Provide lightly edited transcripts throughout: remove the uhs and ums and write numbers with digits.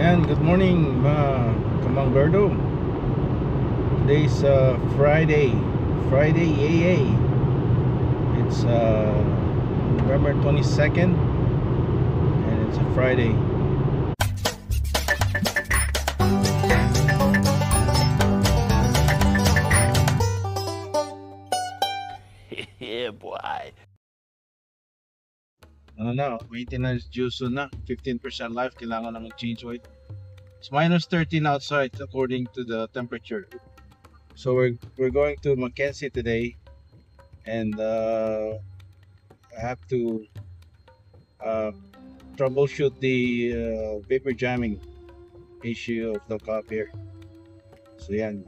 And good morning mga Kamangberdo. Today's Friday AA. It's November 22nd and it's a Friday. Yeah, boy. Ano na, maintenance due soon na. 15% life, kailangan na mag-change oil. It's minus 13 outside according to the temperature. So we're going to Mackenzie today, and I have to troubleshoot the vapor jamming issue of the copier. So yan,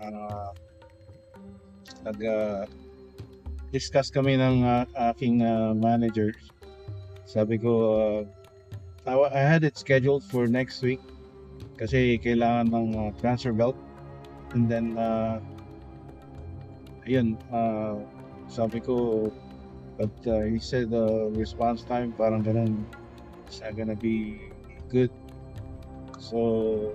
nag-discuss kami ng aking manager. Sabi ko, I had it scheduled for next week kasi kailangan ng transfer belt. And then, ayun, sabi ko, but he said the response time parang ganun, it's not gonna be good. So,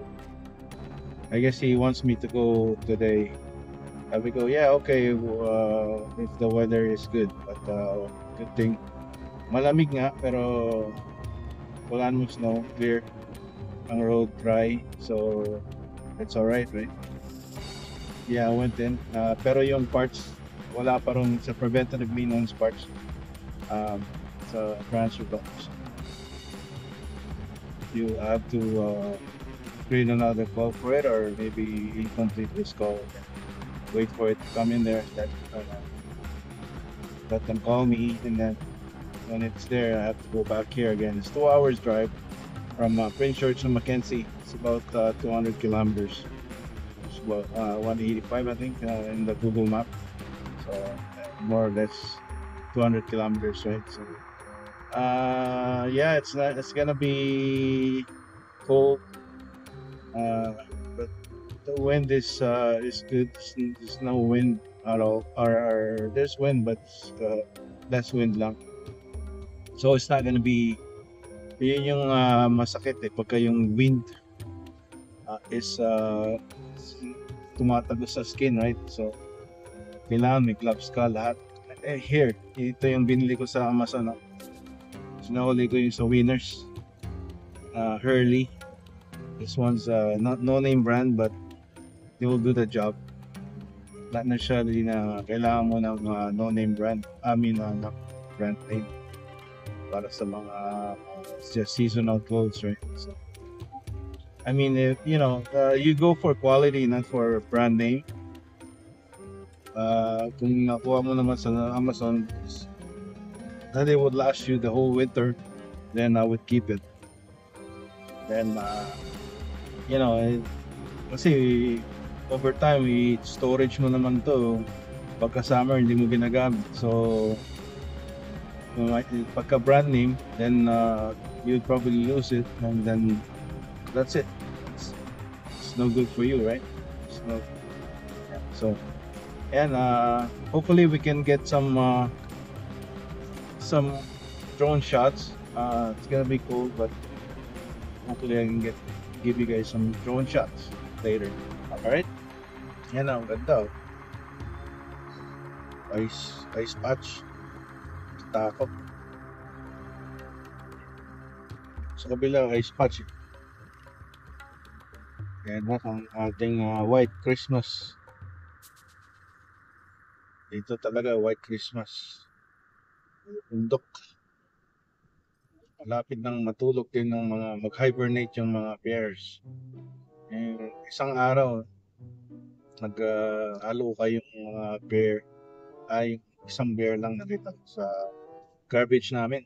I guess he wants me to go today. Sabi ko, yeah, okay, if the weather is good. But good thing, malamig nga, pero wala namang snow, clear, ang road dry, so it's alright, right? Yeah, I went in, pero yung parts, wala pa rin sa preventative maintenance parts, sa transfer belts. You have to create another call for it, or maybe incomplete this call. Wait for it to come in there. Let them call me, and then when it's there, I have to go back here again. It's 2 hours drive from Prince George to Mackenzie. It's about 200 kilometers. It's about 185, I think, in the Google map. So more or less 200 kilometers, right? So yeah, it's gonna be cold, but the wind is good. There's no wind at all, or there's wind, but less wind lang. So it's not gonna be, yun yung masakit pagka yung wind is tumatagos sa skin, right? So kailangan may gloves ka lahat. Here, ito yung binili ko sa Amazon. Sinahuli ko yung sa Winners, Hurley. This one's not no name brand, but they will do the job. Not necessarily na kailangan mo ng no name brand. Not brand name para sa mga just seasonal clothes, right? So, I mean, if you go for quality, not for brand name. Kung nakuha mo naman sa Amazon, that it would last you the whole winter, then I would keep it. Then, kasi over time, storage mo naman to. Pagka summer, hindi mo ginagamit. So, pagka brand name, then you'd probably lose it, and then that's it. It's no good for you, right? So, and hopefully we can get some drone shots. It's gonna be cool, but hopefully I can give you guys some drone shots later. Alright? Yan ang ganda. Ice patch. Takot. Sa kabila, ice patch. Yan ang ating white Christmas. Dito talaga white Christmas. Bundok. Malapit nang matulog din ng mga mag-hibernate yung mga bears. Isang araw nag-alo kayong mga bear, ay isang bear lang nakita sa garbage namin.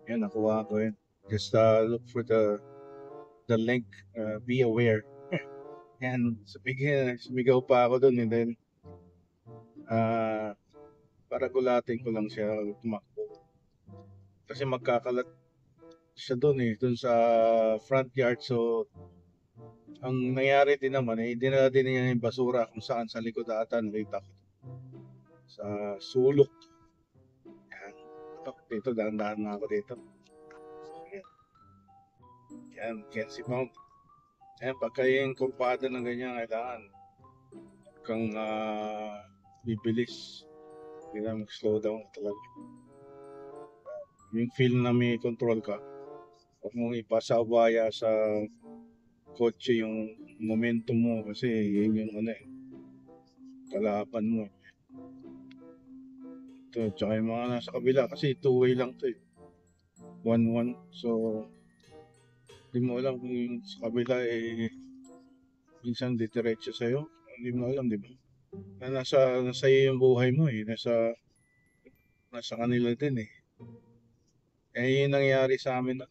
Yan, nakuha ko yun. Just look for the link, be aware. Yan, sumigaw pa ako dun, and then para gulatin ko lang siya tumakbo. Kasi magkakalat siya dun sa front yard. So ang nangyari din naman dinala din niya yung basura kung saan sa likod ata, nakita ko sa sulok. Yan. Dito, dahan-dahan na ako dito. Yan, Kenzie Mount. Pagka yung kumpado ng ganyan, kailangan kang bibilis. Kailangan mag-slow down talaga. Yung feel na may control ka, huwag mong ipasawaya sa kotse yung momentum mo kasi yun yung kalaban mo. Ito, tsaka yung mga nasa kabila kasi two-way lang to eh. 1-1. So, hindi mo alam kung yung sa kabila minsan ditiretso sa'yo. Hindi mo alam, di ba? Na nasa iyo yung buhay mo eh. Nasa kanila din eh. Yun nangyari sa amin.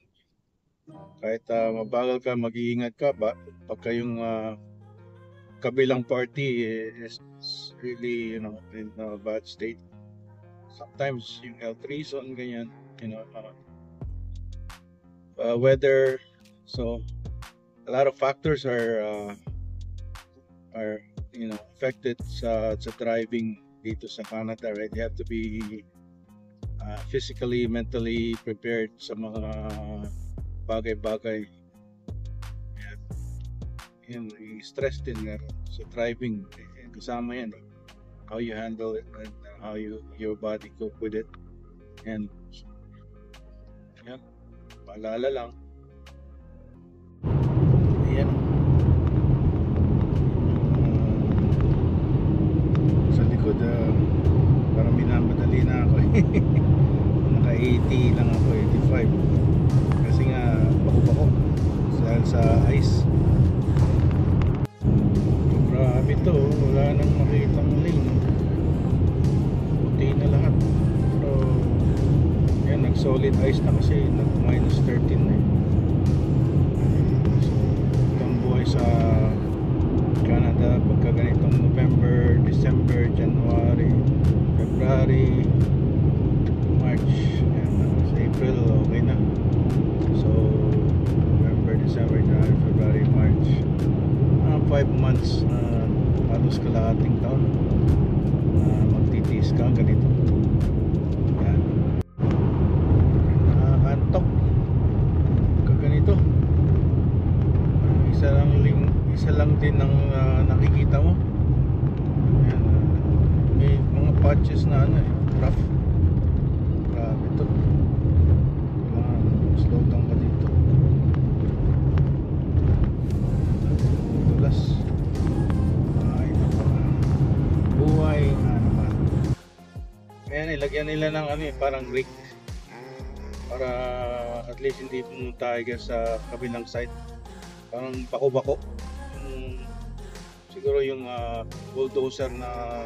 Kahit mabagal ka, mag-iingat ka ba? Pagka yung kabilang party is really, in a bad state. Sometimes yung health reason, ganyan, weather. So, a lot of factors are affected sa driving dito sa Canada, right? You have to be physically, mentally prepared sa mga bagay-bagay. Yan, stress din sa driving. Kasama yan. How you handle it and how your body cope with it. And yan, paalala lang. Ayan. Sa likod, parang minamadali na ako eh. Naka 80 lang ako, 85. Kasi nga, bako-bako. Dahil sa ice. Grabe to, wala nang makitang lane. Puti na lahat. Pero, yan, nag-solid ice na kasi, nag-minus 13 na eh. So, itong buhay sa Canada, pagka ganitong November, December, January, February, March, yan, sa April, okay na. So, November, December, January, February, March, 5 months na halos kalahating taon magtitiis ka ganito. Yan, nakakantok kaganito. Isa lang din ang nakikita mo. Yan, may mga patches na rough. Grabe ito. Slow down ka dito. Tulas. Ay nako. Buhay nga naman. Ayan, ilagyan nila ng parang brake para at least hindi pumunta sa kabilang side. Parang bako-bako. Siguro yung bulldozer na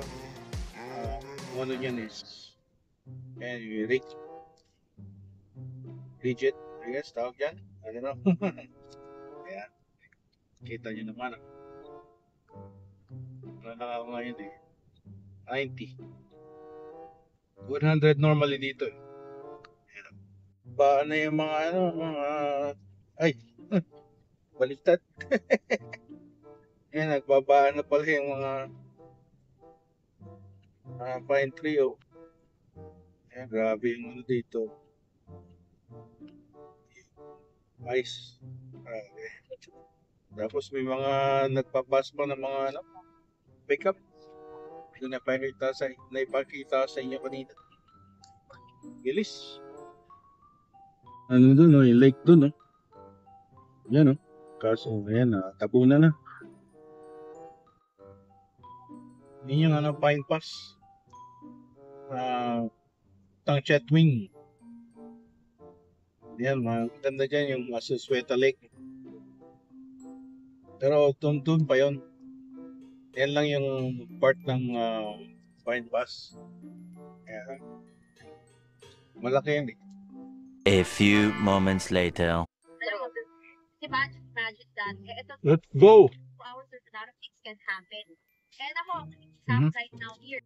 ano niyan is rigid, I guess tawag yan. I don't know. Ayan, kita nyo naman wala na ako ngayon 90 100 normally dito eh. Ayan. Ba na yung mga ay baliktad. Ayan, nagbabaan na pala yung mga pine tree oh. Ayan, grabe yung dito. Ice. Tapos may mga nagpapas pa ng mga pick up. Yung naipakita sa inyo kanina. Gilis. Ano doon yung lake doon Yan kaso ayan tabunan na. Yun yung Pine Pass. Tang Chetwing. Yan, maganda dyan yung Asusweta Lake. Pero doon pa yun. Yan lang yung part ng Pine Pass. Kaya, malaki yun A few moments later. Imagine that. Let's go! 2 hours or a lot of things can happen. And ako, I'm right now here.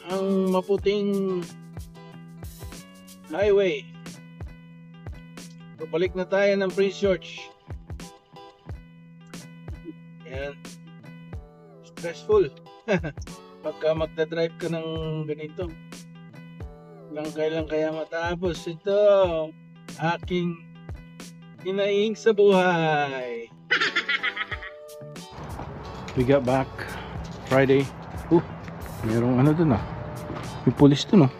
ang maputing highway. Pabalik na tayo ng Prince George. Yan. Stressful. Pagka magdadrive ka ng ganito. Kailan kaya matapos ito? Aking hinaing sa buhay. We got back Friday. Merong ano dun may pulis dun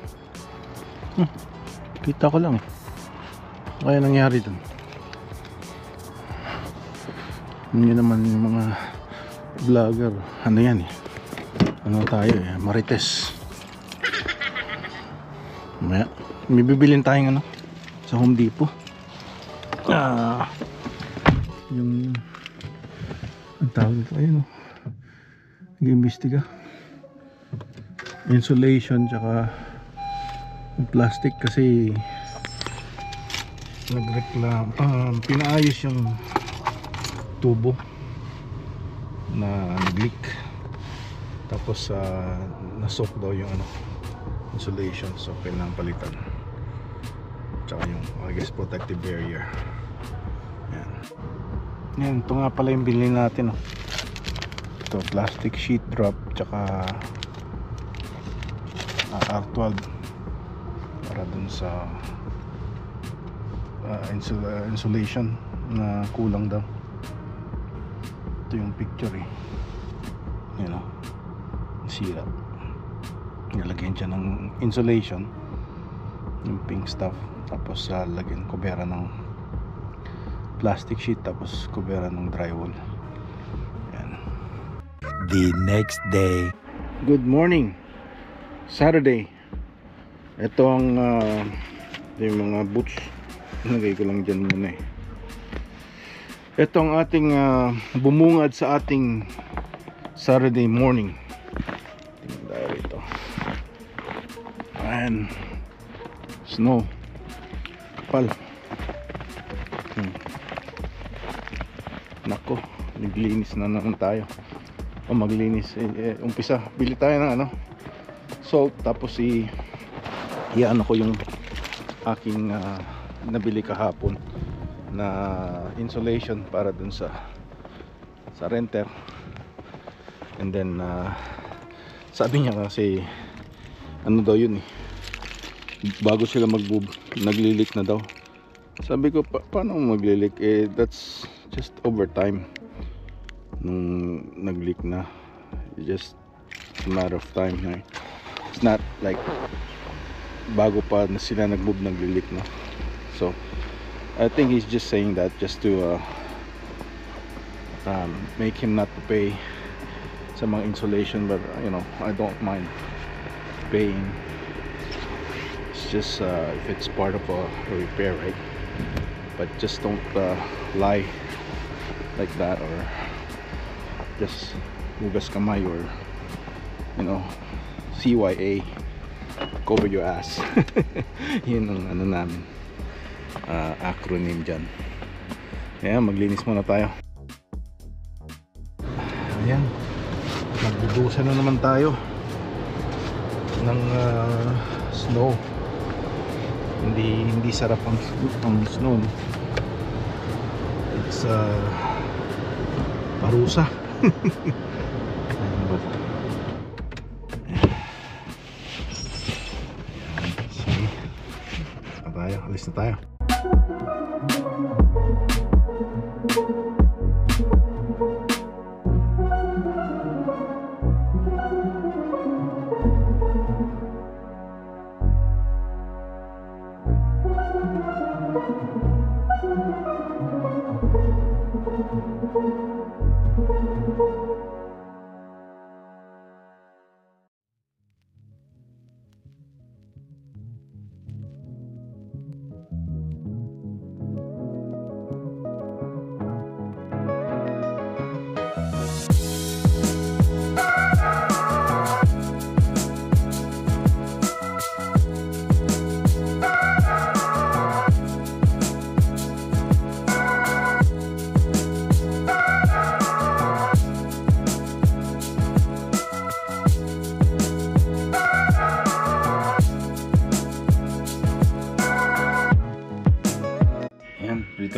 kita ko lang kaya nangyari dun. Hindi naman yung mga vlogger ano yan ano tayo Marites. May bibilin tayong sa Home Depot. Yung ang tawag ito ayun nag-imbestiga insulation tsaka plastic kasi nagreklam pinaayos yung tubo na nag-leak tapos nasok daw yung insulation so kailangan palitan tsaka yung I guess protective barrier. Yan ito nga pala yung binili natin ito plastic sheet drop tsaka R12 para dun sa insulation na kulang daw. Ito yung picture sira nilagyan siya ng insulation yung pink stuff tapos lagyan kubera ng plastic sheet tapos kubera ng drywall. Yan. The next day. Good morning. Saturday. Ito ang yung mga boots. Nagay ko lang dyan muna Ito ang ating bumungad sa ating Saturday morning. Tingnan tayo rito. Ayan. Snow. Kapal. Nako. Naglinis na naman tayo. Maglinis. Umpisa. Bili tayo ng salt tapos i-ano ko yung aking nabili kahapon na insulation para dun sa renter and then sabi niya kasi ano daw yun bago sila naglilik na daw. Sabi ko paano maglilik that's just over time nung nagleak na just a matter of time it's not like bago pa na sila naglilik no. So I think he's just saying that just to make him not to pay sa mga insulation, but I don't mind paying. It's just if it's part of a repair, right? But just don't lie like that or just hugas kamay or CYA, cover your ass. Yun ang namin acronym dyan. Ayan, maglinis muna tayo. Ayan, magbubusan na naman tayo ng snow. Hindi sarap ang snow. It's parusa. Alis na tayo.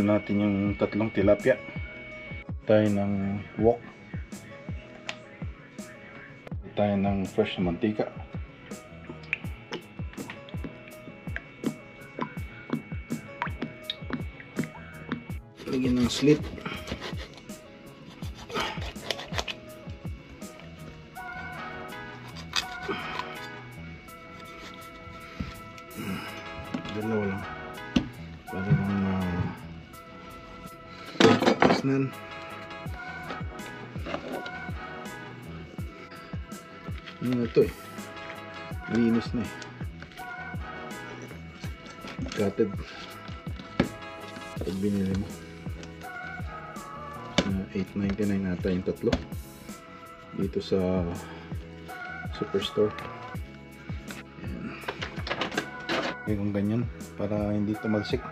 Dito natin yung tatlong tilapia. Tayo ng wok. Tayo ng fresh na mantika. Lagyan ng slit. Dalawa lang. Para lang pasnan. Ano na ito eh. Linis na eh. Gutted. Pag binili mo. 8.99 ata yung tatlo. Dito sa Superstore. Kung ganyan para hindi tumalsik.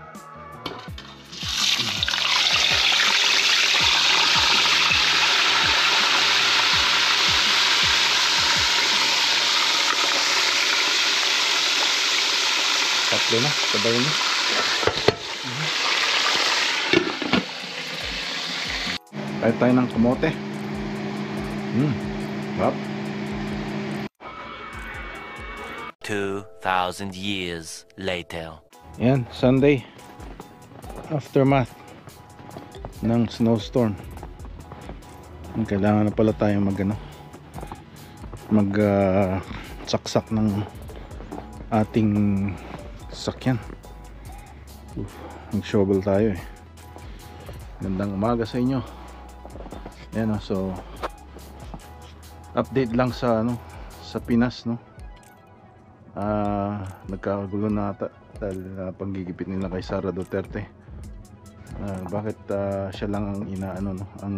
Tatlo na, sabay na. Kahit tayo ng kamote. Wap. 2,000 years later. Yan, Sunday. Aftermath ng snowstorm. Kailangan na pala tayo saksak ng ating sasakyan. Mag-shovel tayo eh. Gandang umaga sa inyo. Yan so update lang sa sa Pinas nagkakagulo na ata dahil panggigipit nila kay Sara Duterte. Bakit siya lang ang ang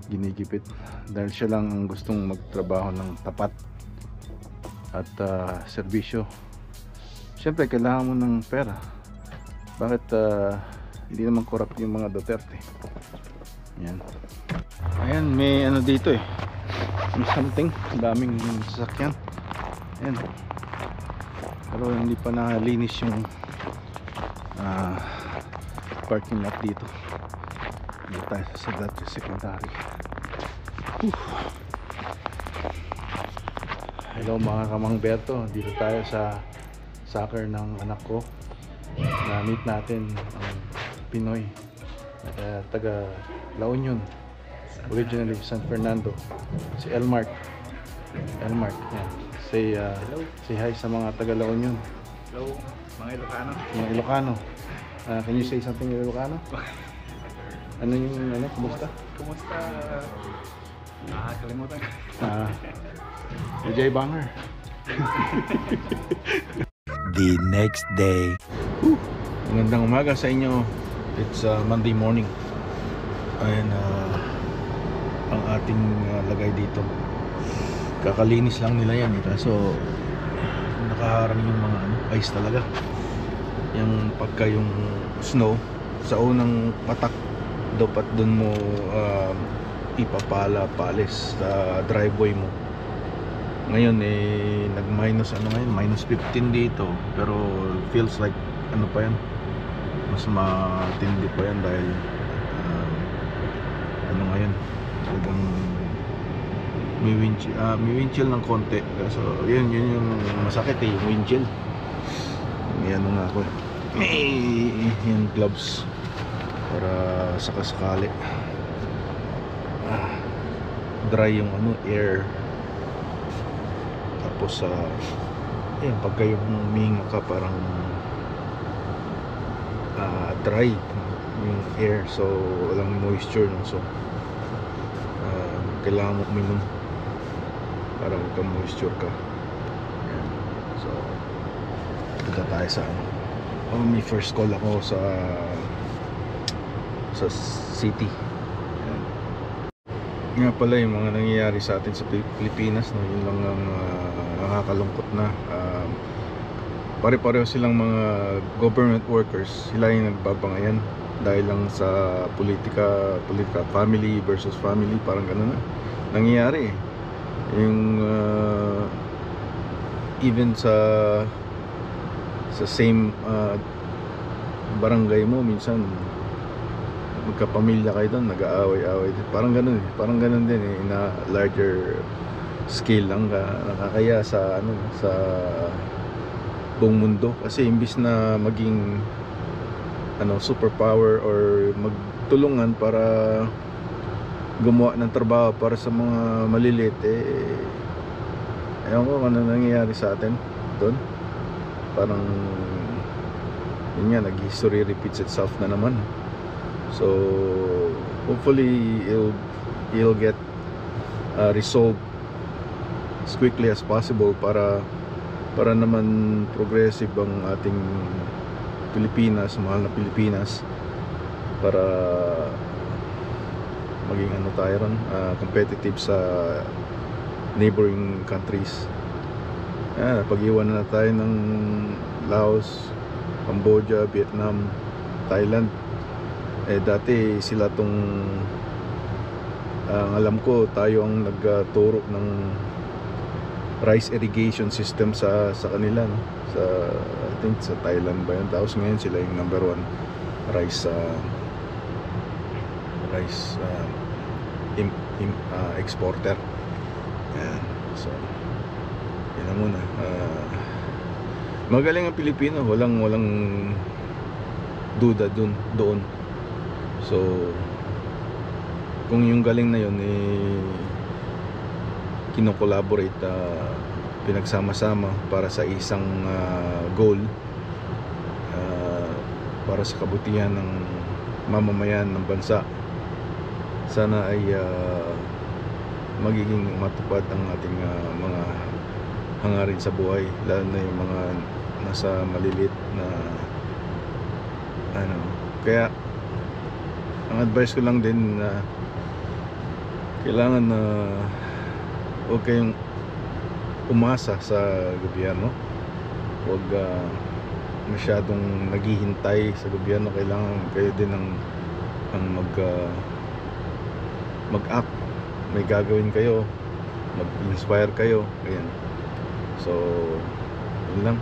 ginigipit? Dahil siya lang ang gustong magtrabaho ng tapat at serbisyo. Siyempre kailangan mo ng pera. Bakit hindi naman corrupt yung mga Duterte? Yan. Ayan, may dito eh. May something, daming sasakyan. Ayan. Pero hindi pa nalinis yung parking lot dito. Dito tayo sa Duterte Secretary. Hello mga Kamang Berto. Dito tayo sa soccer ng anak ko. Na-meet natin ang Pinoy taga La Union, originally San Fernando, si Elmark. Yan. Say hi sa mga taga La Union. Hello, mga Ilocano. Mga Ilocano. Can you say something in Ilocano? Ano yung kumusta? Kumusta? Nakakalimutan ka. Vijay Banger. The next day. Magandang umaga sa inyo. It's Monday morning. Ayan ang ating lagay dito. Kakalinis lang nila yan kaso nakaharang yung mga ice talaga. Yung pagka yung snow sa unang patak dapat dun mo palis sa driveway mo. Ngayon nag minus minus 15 dito, pero feels like pa yan, mas matindi pa yan dahil ngayon talagang may windchill ng konti. So yun yung masakit yung windchill. May nga ako yung gloves para sakasakali dry yung air. Tapos pagka yung huminga ka parang dry yung air, so walang moisture so kailangan mo uminom para magka-moisture ka. Ayan. So punta tayo sa may first call ako sa city. Ayan. Nga pala yung mga nangyayari sa atin sa Pilipinas yun lang ang nakakalungkot na. Pare-pareho silang mga government workers, sila yung nagbabangayan dahil lang sa politika, family versus family, parang gano'n na nangyayari yung even sa same barangay mo, minsan magkapamilya kayo doon, nag-aaway-aaway din. Parang ganun eh. Parang ganun din eh, na larger scale lang nakakaya sa ano, sa buong mundo. Kasi imbis na maging ano, superpower or magtulungan para gumawa ng trabaho para sa mga maliliit, eh ewan ko kung ano nangyayari sa atin doon. Parang yun nga, nag-history repeats itself na naman. So hopefully it'll get resolved as quickly as possible para naman progressive ang ating Pilipinas, mahal na Pilipinas, para maging ano tayo ron, competitive sa neighboring countries. Pag-iwan na tayo ng Laos, Cambodia, Vietnam, Thailand. Dati sila tong ang alam ko, tayo ang nagturo ng rice irrigation system sa kanila, no? I think sa Thailand ba yun. Tapos ngayon sila yung number 1 rice exporter. Yan. So yun na muna. Magaling ang Pilipino, walang duda doon. So kung yung galing na yun kinokolaborate, pinagsama-sama para sa isang goal, para sa kabutihan ng mamamayan ng bansa, sana ay magiging matupad ang ating mga hangarin sa buhay, lalo na yung mga nasa malilit na ano. Kaya ang advice ko lang din na kailangan na huwag kayong umasa sa gobyerno, huwag masyadong naghihintay sa gobyerno. Kailangan kayo din ang mag-act, may gagawin kayo, mag-inspire kayo, ayan. So yun lang.